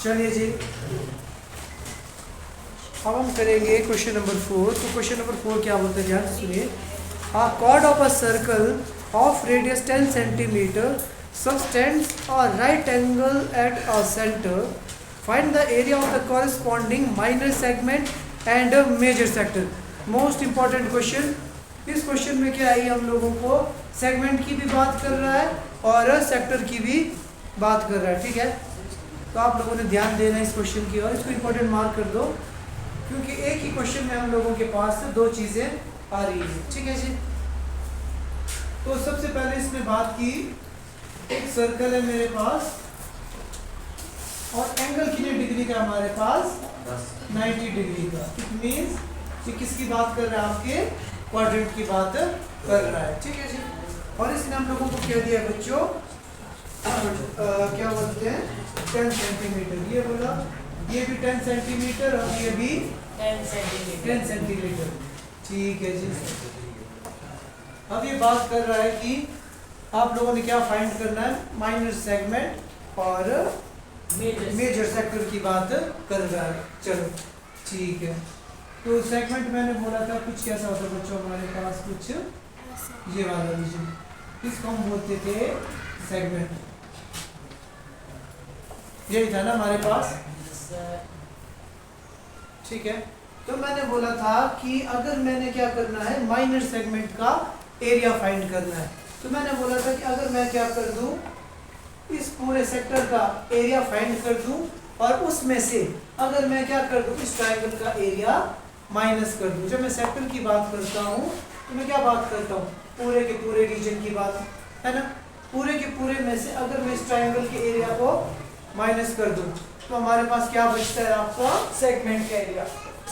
चलिए जी, अब हम करेंगे क्वेश्चन नंबर 4। तो क्वेश्चन नंबर 4 क्या बोलते हैं, ध्यान से सुनिए। A chord of a circle of radius 10 centimeter subtends a right angle at a center. Find the area of the corresponding minor segment and a major sector. Most important question. इस question में क्या है, हम लोगों को segment की भी बात कर रहा है और सेक्टर की भी बात कर रहा है, ठीक है। तो आप लोगों ने ध्यान देना इस क्वेश्चन की और इसको इंपॉर्टेंट मार्क कर दो, क्योंकि एक ही क्वेश्चन में हम लोगों के पास दो चीज़ें आ रही है, ठीक है जी। तो सबसे पहले इसमें बात की, एक सर्कल है मेरे पास और एंगल कितने डिग्री का हमारे पास 90 डिग्री का। इट मींस कि किसकी बात कर रहा है, आपके क्वाड्रेंट की बात कर रहा है, ठीक है जी। और इसने हम लोगों को क्या दिया बच्चों, क्या बोलते हैं 10 सेंटीमीटर। ये बोला, ये भी 10 सेंटीमीटर और ये भी 10 सेंटीमीटर, ठीक है जी। अब ये बात कर रहा है कि आप लोगों ने क्या फाइंड करना है, माइनर सेगमेंट और मेजर सेक्टर की बात कर रहा है। चलो ठीक है। तो सेगमेंट मैंने बोला था कुछ कैसा होता है बच्चों, हमारे पास कुछ ये वाला रीजन, इसको हम बोलते थे सेगमेंट, यही था ना हमारे पास, ठीक है। तो मैंने बोला था कि अगर मैंने क्या करना है, माइनर सेगमेंट का एरिया फाइंड करना है, तो मैंने बोला था कि अगर मैं क्या कर दूं, इस पूरे सेक्टर का एरिया फाइंड कर दूं और उसमें से अगर मैं क्या कर दूं, इस ट्रायंगल का एरिया माइनस कर दूं। जब मैं सेक्टर की बात करता हूं तो मैं क्या बात करता हूं, पूरे के पूरे रीजन की बात है ना। पूरे के पूरे में से अगर मैं इस ट्रायंगल के एरिया को माइनस कर दूं तो हमारे पास क्या बचता है, आपका सेगमेंट का एरिया,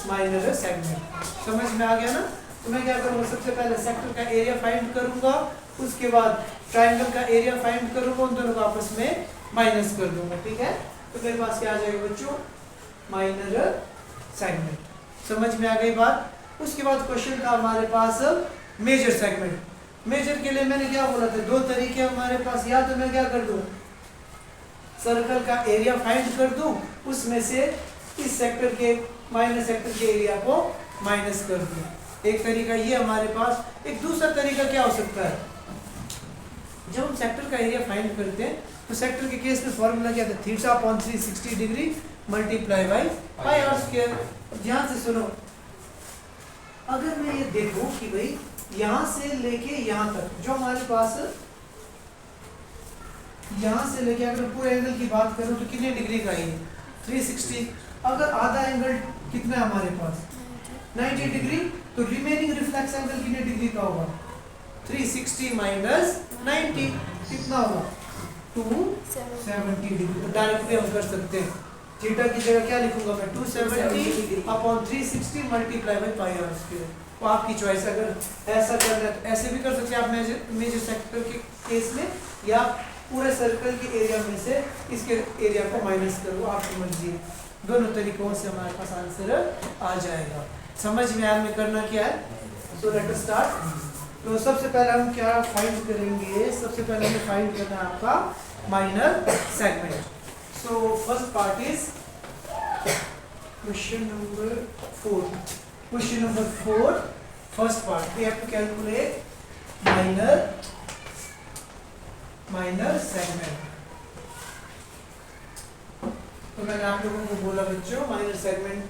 माइनर सेगमेंट। समझ में आ गया ना। तो मैं क्या करूँगा, सबसे पहले सेक्टर का एरिया फाइंड करूँगा, उसके बाद ट्रायंगल का एरिया फाइंड करूँगा, उन दोनों को आपस में माइनस कर दूंगा, ठीक है। तो मेरे पास क्या आ जाएगा बच्चों, माइनर सेगमेंट। समझ में आ गई बात। उसके बाद क्वेश्चन था हमारे पास मेजर सेगमेंट। मेजर के लिए मैंने क्या बोला था, दो तरीके हमारे पास, या तो मैं क्या कर दूँ, सर्कल का एरिया फाइंड कर दूं, उसमें से इस सेक्टर के माइनस सेक्टर के एरिया को माइनस कर दूं। एक तरीका ये हमारे पास। एक दूसरा तरीका क्या हो सकता है, जब हम सेक्टर का एरिया फाइंड करते हैं तो सेक्टर के केस में फॉर्मूला क्या था, θ/360 degree multiply by pi r square. ध्यान से सुनो, अगर मैं ये देखूं कि भाई यहां से लेके यहां तक जो हमारे पास, यहाँ से लेके अगर पूरे एंगल की बात करूं तो कितने डिग्री का है, 360। अगर आधा एंगल कितना है हमारे पास 90 डिग्री, तो रिमेनिंग रिफ्लेक्स एंगल कितने डिग्री का होगा, 360 माइनस 90 कितना होगा, 270 डिग्री। तो डायरेक्ट भी हम कर सकते हैं, थीटा की जगह क्या लिखूंगा मैं, 270 upon 360 multiply by pi r square. तो आपकी चॉइस, अगर ऐसा करना है तो ऐसे भी कर सकते हैं आप मेजर सेक्टर के केस में, या पूरे सर्कल के एरिया में से इसके एरिया को माइनस करो, आप समझिए। दोनों तरीकों से हमारे पास आंसर आ जाएगा। समझ में आया हमें करना क्या है। So let us start. तो सबसे पहले हम क्या फाइंड करेंगे, सबसे पहले हमें फाइंड करना है आपका minor segment. So first part is question number 4। Question number 4 first part, we have to calculate minor segment. तो मैंने आप लोगों को बोला बच्चों, माइनर सेगमेंट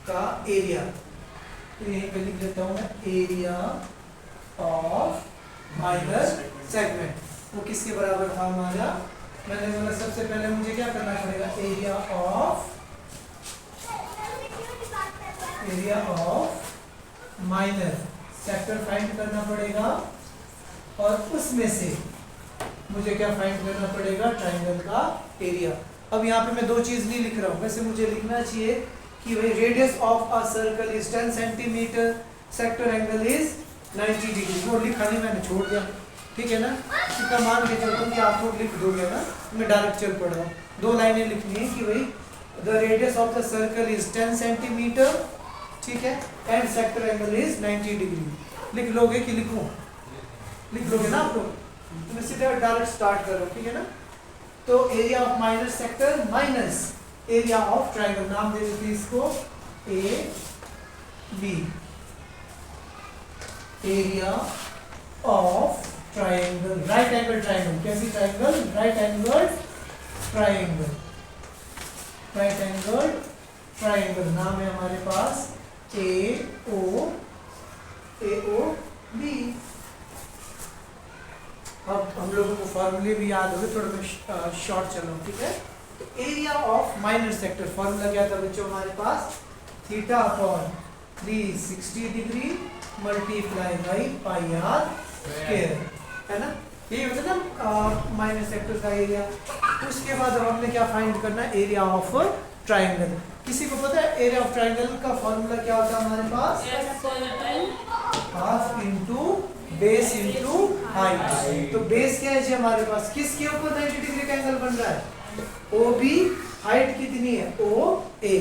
का एरिया, तो यहीं पे लिख देता हूं मैं, एरिया ऑफ माइनर सेगमेंट। वो किसके बराबर था हमारा, मैंने बोला सबसे पहले मुझे क्या करना पड़ेगा, area of minor sector find करना पड़ेगा, और उसमें से मुझे क्या फाइंड करना पड़ेगा, ट्रायंगल का एरिया। अब यहाँ पे मैं दो चीज नहीं लिख रहा हूँ, वैसे मुझे लिखना चाहिए कि भाई radius of a circle is 10 centimetre, sector angle is 90 degree. वो लिखा नहीं, मैंने छोड़ दिया, ठीक है ना। इतना मान के चलता हूँ कि आप लोग लिख दोगे ना, मैं डायरेक्ट चल पड़ रहा हूँ। दो लाइनें लिखनी है कि भाई the radius of the circle is 10 centimetre, ठीक है, and sector angle is 90 degree. लिख लोगे कि लिखूं, लिख लोगे ना आप लोग। तो मैं सीधे डायरेक्ट स्टार्ट कर रहा हूँ, ठीक है ना। तो area of minor sector minus area of triangle, नाम दे देते इसको A B, area of triangle, right angle triangle, कैसी triangle, right angle triangle, right angle triangle, नाम है हमारे पास ए ओ बी। अब हम लोगों को फॉर्मूले भी याद होंगे, थोड़ा मैं शॉर्ट चलूँ, ठीक है। तो area of minor sector formula क्या था बच्चों हमारे पास, theta upon 360 degree multiply by pi r square, है ना, ये होता है ना माइनर सेक्टर का एरिया। उसके बाद अब हमने क्या फाइंड करना है, एरिया ऑफ ट्राइंगल। किसी को पता है एरिया ऑफ ट्राइंगल का फॉर्मूला क्या होता है हमारे पास, half into base into height. तो बेस क्या है जी हमारे पास, किसके ऊपर 90 डिग्री का एंगल बन रहा है, ओ बी, हाइट कितनी है ओ ए,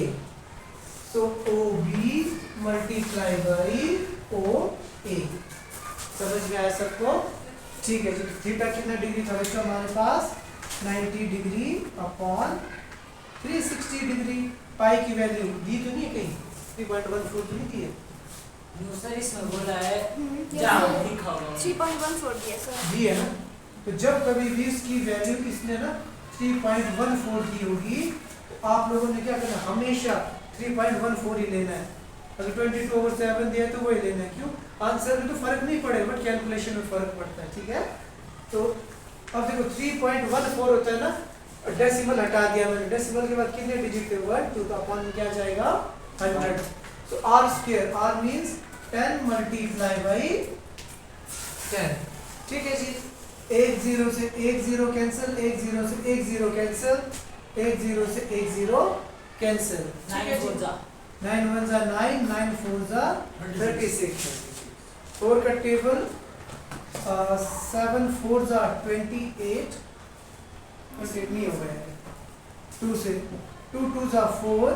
तो O B multiply by O A, समझ में आया सबको, ठीक है जी। थीटा कितना डिग्री था बच्चों हमारे पास, 90 डिग्री अपॉन 360 डिग्री। पाई की वैल्यू दी तो नहीं है कहीं, 3.14 तो नहीं दी है, सर इसमें बोला है जहाँ लिखा होगा 3.14 दिया सर, दी है ना। तो जब कभी भी इसकी वैल्यू इसने ना 3.14 दी होगी, तो आप लोगों ने क्या करना, हमेशा 3.14 ही लेना है। अगर 22/7 दिया है तो वही लेना है, क्यों, आंसर में तो फर्क नहीं पड़ेगा बट कैलकुलेशन में फर्क पड़ता है, ठीक है। तो अब देखो 3.14 होता है ना, डेसिमल हटा दिया मैंने, डेसिमल के बाद कितने डिजिट थे 1 2, तो अपॉन में क्या जाएगा 100। तो r square, r means 10 multiply by 10, ठीक है जी। 1 0 से 1 0 कैंसिल, 1 0 से 1 0 कैंसिल, 1 0 से 1 0 कैंसिल, ठीक है जी। 9 1 जा 9, 9 4 जा 36, 4 का टेबल 7 4 जा 28, ऐसे नहीं हो गया है, 2 से 2 2 जा 4,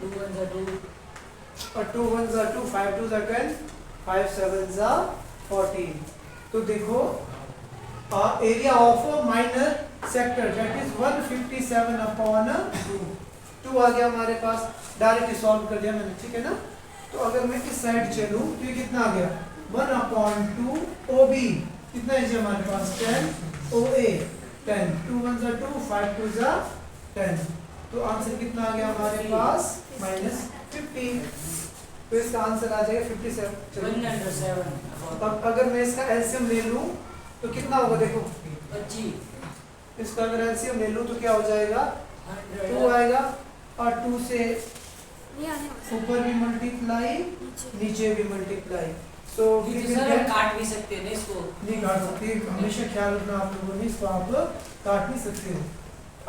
2 1 जा 2 और 2 1 जा 2, 5 2 जा 10, 5 7 जा 14। तो देखो area of minor sector that is 157 upon 2 आ गया हमारे पास, डायरेक्टली सॉल्व कर दिया मैंने, ठीक है ना। तो अगर मैं इस साइड चलूं तो ये कितना आ गया, 1/2 ओ बी, कितना है जी हमारे पास 10, ओ ए 10, 2 1 जा 2, 5 2 जा 10, तो आंसर कितना आ गया हमारे पास -50। तो इसका आंसर आ जाएगा 57। अब अगर मैं इसका एलसीएम ले लूं तो कितना होगा, देखो 25, इसका अगर एलसीएम ले लूं तो क्या हो जाएगा, 2 आएगा, और 2 से ऊपर भी मल्टीप्लाई, नीचे भी मल्टीप्लाई, सो काट भी सकते हैं इसको, नहीं काट सकते, हमेशा ख्याल रखना आप लोगों ने, इसको आप काट नहीं सकते हो।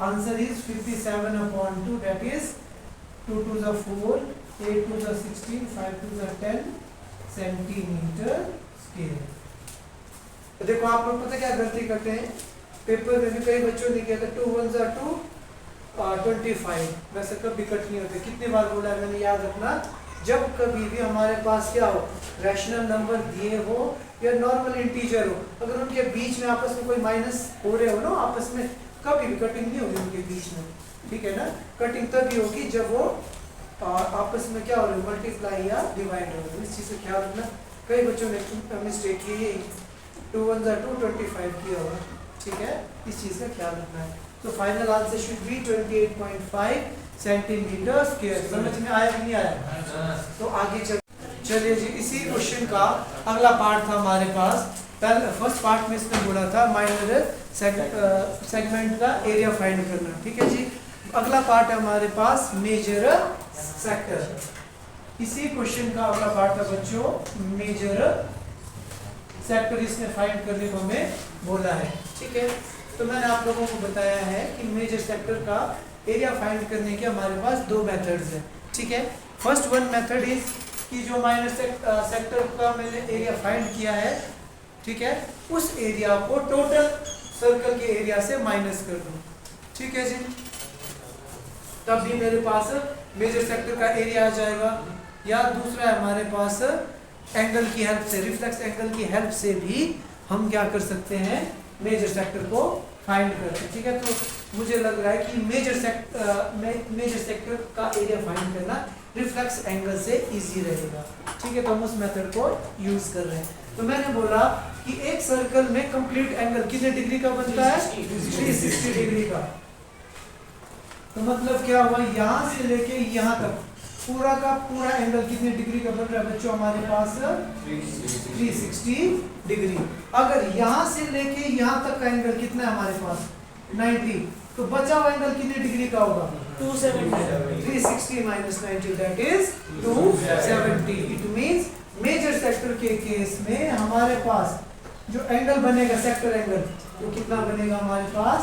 आंसर इज 57/2, दैट इज 2 2 जा 4, 8 2 जा 16, 5 2 जा 10 सेंटीमीटर स्क्वायर। तो देखो आप लोग पता क्या गलती करते हैं, पेपर में भी कई बच्चों ने किया था 2 1 जा 2 25, वैसे कभी कट नहीं होते, कितनी बार बोला है मैंने, याद रखना जब कभी भी हमारे पास क्या हो, रैशनल नंबर दिए हो या नॉर्मल इंटीजर हो, अगर उनके बीच में आपस में कोई माइनस हो रहे हो ना आपस में, कभी भी कटिंग नहीं होगी उनके बीच में, ठीक है ना। कटिंग तभी होगी जब वो आपस में क्या हो रहे, मल्टीप्लाई या डिवाइड हो रहे, इस चीज़ से ख्याल रखना। कई बच्चों ने मिस्टेक की है, 2 1 जा 2 25 किया होगा, ठीक है, इस चीज़ का ख्याल रखना है। तो final answer should be 28.5 centimetre square. समझ में आया कि नहीं आया, तो आगे चलिए जी, इसी क्वेश्चन का अगला पार्ट था हमारे पास। पहले फर्स्ट पार्ट में इसने बोला था माइनर सेगमेंट का एरिया फाइंड करना, ठीक है जी। अगला पार्ट है हमारे पास मेजर सेक्टर। इसी क्वेश्चन का अगला पार्ट था बच्चों मेजर सेक्टर, इसने फाइंड करने को हमें बोला है, ठीक है। तो मैंने आप लोगों को बताया है कि मेजर सेक्टर का एरिया फाइंड करने के हमारे पास 2 मेथड्स हैं, ठीक है। फर्स्ट वन मेथड इज कि जो माइनर सेक्टर का मैंने एरिया फाइंड किया है, ठीक है, उस एरिया को टोटल सर्कल के एरिया से माइनस कर दूं, ठीक है जी, तब भी मेरे पास मेजर सेक्टर का एरिया आ जाएगा। या दूसरा है हमारे पास एंगल की हेल्प से, रिफ्लेक्स एंगल की हेल्प से भी हम क्या कर सकते हैं, मेजर सेक्टर को फाइंड करते हैं, ठीक है। तो मुझे लग रहा है कि मेजर सेक्टर का एरिया फाइंड करना रिफ्लेक्स एंगल से इजी रहेगा, ठीक है। तो हम उस मेथड को यूज कर रहे हैं। तो मैंने बोला कि एक सर्कल में कंप्लीट एंगल कितने डिग्री का बनता है? 360 डिग्री का। तो मतलब क्या हुआ, यहाँ से लेके यहाँ तक पूरा का पूरा एंगल कितने डिग्री का बन रहा है बच्चों हमारे पास? 360 डिग्री। अगर यहाँ से लेके यहाँ तक का एंगल कितना है हमारे पास? 90। तो बचा हुआ एंगल कितने डिग्री का होगा? 270। 360 minus 90 that is 270। It means major sector के केस में हमारे पास जो एंगल बनेगा सेक्टर एंगल वो कितना बनेगा हमारे पास?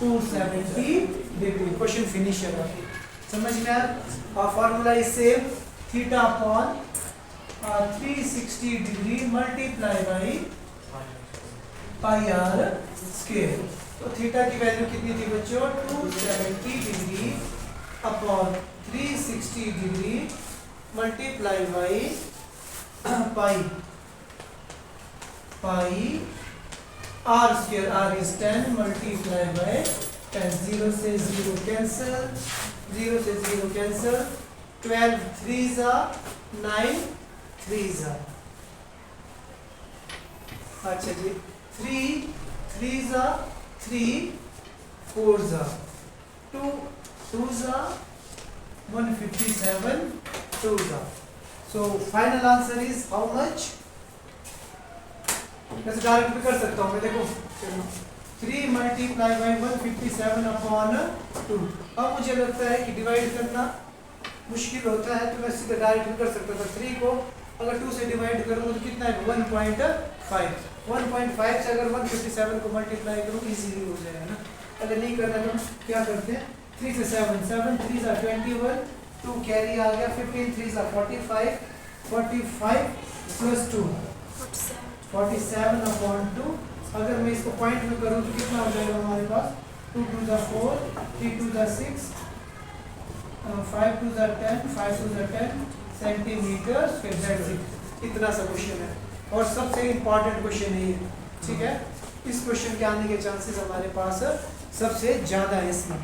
270 डिग्री। क्वेश्चन फिनिश है। समझ में आया? Formula is same, theta upon 360 degree multiply by pi r square. तो थीटा की वैल्यू कितनी थी बच्चों? 270 degree upon 360 degree multiply by pi r square. R is 10 multiply by 10। 0 से 0 कैंसिल, 0 से 0 कैंसिल। 12 3 जा 9 3 जा। अच्छा जी, 3 3 जा 3 4 जा 2 2 जा 157 2 जा। So final answer is how much? कैसे डायरेक्ट भी कर सकता हूँ मैं, देखो 3 मल्टीप्लाई बाई 157 अपॉन 2। अब मुझे लगता है कि डिवाइड करना मुश्किल होता है तो मैं सीधे डायरेक्ट भी कर सकता था। 3 को अगर 2 से डिवाइड करूँ तो कितना है? 1.5। 1.5 से अगर 157 को मल्टीप्लाई करूँ इजीली हो जाएगा ना। अगर नहीं करना तो क्या करते हैं? 3 से 7 7 3 जा 21 2 कैरी आ गया 15 3 जा 45 45 प्लस 2 47 अपॉन 2। अगर मैं इसको पॉइंट में करूँ तो कितना हो जाएगा हमारे पास? 2 2 जा 4 3 2 जा 6 5 2 जा 10 5 2 जा 10 सेंटीमीटर। इतना सा क्वेश्चन है और सबसे इम्पॉर्टेंट क्वेश्चन है ये, ठीक है। इस क्वेश्चन के आने के चांसेस हमारे पास सबसे ज़्यादा है इसमें।